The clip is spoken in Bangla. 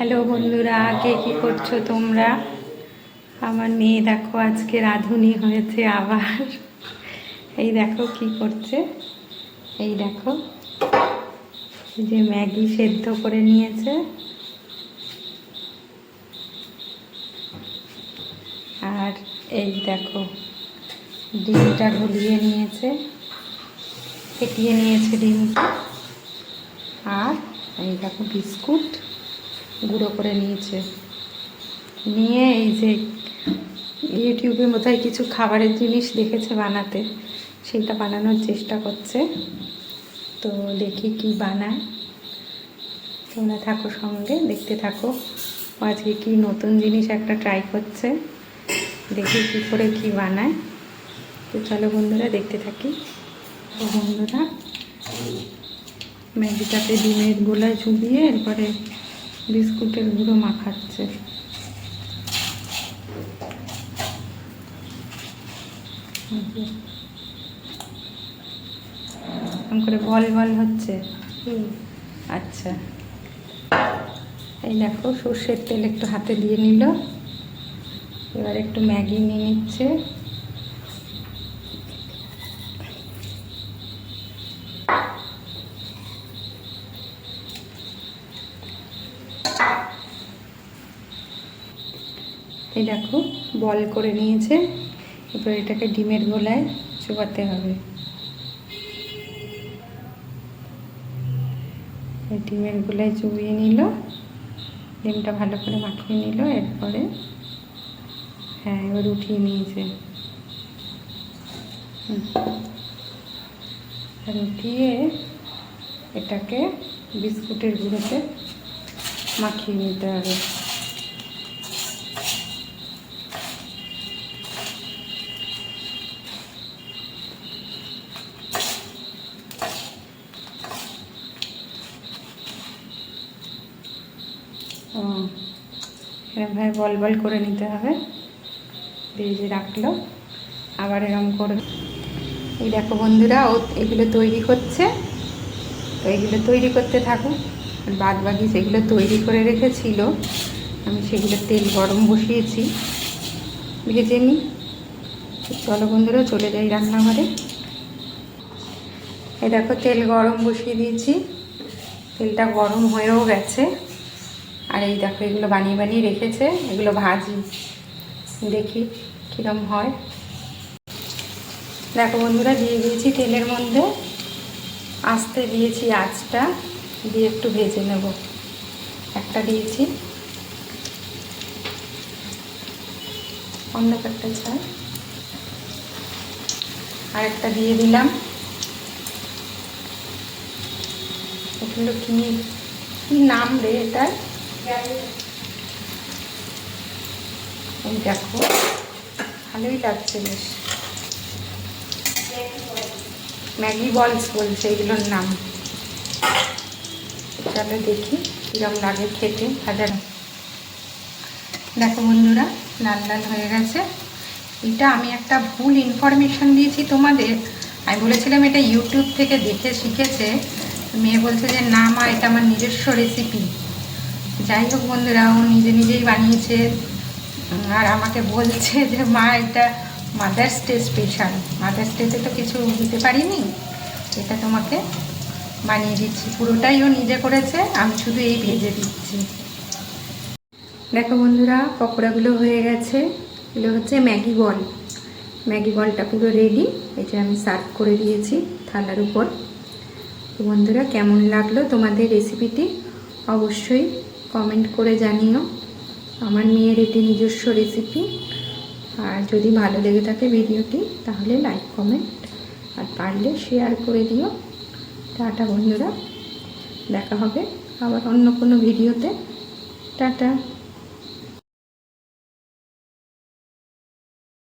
হ্যালো বন্ধুরা, কে কি করছো তোমরা? আমার মেয়ে দেখো আজকে রাঁধুনি হয়েছে আবার। এই দেখো কি করছে, এই দেখো যে ম্যাগি সেদ্ধ করে নিয়েছে আর এই দেখো ডিমটা গুলিয়ে নিয়েছে, ফেটিয়ে নিয়েছে ডিমটা। আর এই দেখো বিস্কুট গুঁড়ো করে নিয়েছে, নিয়ে এই যে ইউটিউবে বোধহয় কিছু খাবারের জিনিস দেখেছে বানাতে, সেইটা বানানোর চেষ্টা করছে। তো দেখি কি বানায়, তোমরা থাকো সঙ্গে, দেখতে থাকো। আজকে কি নতুন জিনিস একটা ট্রাই করছে, দেখি কী করে কি বানায়। তো চলো বন্ধুরা দেখতে থাকি। তো বন্ধুরা ম্যাগিটাতে ডিমের গোলায় চুবিয়ে এরপরে বিস্কুটের গুঁড়ো মাখাচ্ছে। এরকম করে বল বল হচ্ছে। আচ্ছা, এই দেখো সর্ষের তেল একটু হাতে দিয়ে নিল, এবার একটু ম্যাগি নিয়ে নিচ্ছে। এই দেখো বল করে নিয়েছে, এবার এটাকে ডিমের গোলায় চুবাতে হবে। ডিমের গোলায় চুবিয়ে নিল, ডিমটা ভালো করে মাখিয়ে নিল, এরপরে হ্যাঁ এবার উঠিয়ে নিয়েছে। আর উঠিয়ে এটাকে বিস্কুটের গুঁড়োতে মাখিয়ে নিতে হবে। এরকমভাবে বল বল করে নিতে হবে, দিয়ে যে রাখলো, আবার এরকম করে। এই দেখো বন্ধুরা ও এগুলো তৈরি করছে, তো এগুলো তৈরি করতে থাকুক। আর বাদ বাকি যেগুলো তৈরি করে রেখেছিল আমি সেগুলো তেল গরম বসিয়েছি, ভেজে নিই। চলো বন্ধুরা চলে যাই রান্নাঘরে। এই দেখো তেল গরম বসিয়ে দিয়েছি, তেলটা গরম হয়েও গেছে। আর এই দেখো এগুলো বানিয়ে বানিয়ে রেখেছে, এগুলো ভাজি, দেখি কীরকম হয়। দেখো বন্ধুরা দিয়ে দিয়েছি তেলের মধ্যে, আস্তে দিয়েছি আঁচটা, দিয়ে একটু ভেজে নেব। একটা দিয়েছি, অন্য একটা ছাড়, আর একটা দিয়ে দিলাম। এগুলো কি নাম রে এটার? এই দেখো ভালোই লাগছে বেশ, ম্যাগি বলস বলছে এগুলোর নাম। চলো দেখি কিরকম লাগে খেতে ভাজা। দেখো বন্ধুরা লাল লাল হয়ে গেছে। এটা আমি একটা ভুল ইনফরমেশন দিয়েছি তোমাদের। আমি বলেছিলাম এটা ইউটিউব থেকে দেখে শিখেছে, মেয়ে বলছে যে না মা এটা আমার নিজস্ব রেসিপি। যাই হোক বন্ধুরা, ও নিজে নিজেই বানিয়েছে আর আমাকে বলছে যে মা এটা মাদার্স ডে স্পেশাল। মাদার্স ডেতে তো কিছু দিতে পারিনি, এটা তোমাকে বানিয়ে দিচ্ছি। পুরোটাই ও নিজে করেছে, আমি শুধু এই ভেজে দিচ্ছি। দেখো বন্ধুরা পকোড়াগুলো হয়ে গেছে, এগুলো হচ্ছে ম্যাগি বল। ম্যাগি বলটা পুরো রেডি, এটা আমি সার্ভ করে দিয়েছি থালার উপর। তো বন্ধুরা কেমন লাগলো তোমাদের রেসিপিটি অবশ্যই কমেন্ট করে জানিও। আমার মেয়ের এটি নিজস্ব রেসিপি। আর যদি ভালো লেগে থাকে ভিডিওটি তাহলে লাইক কমেন্ট আর পারলে শেয়ার করে দিও। টাটা বন্ধুরা, দেখা হবে আবার অন্য কোনো ভিডিওতে। টাটা।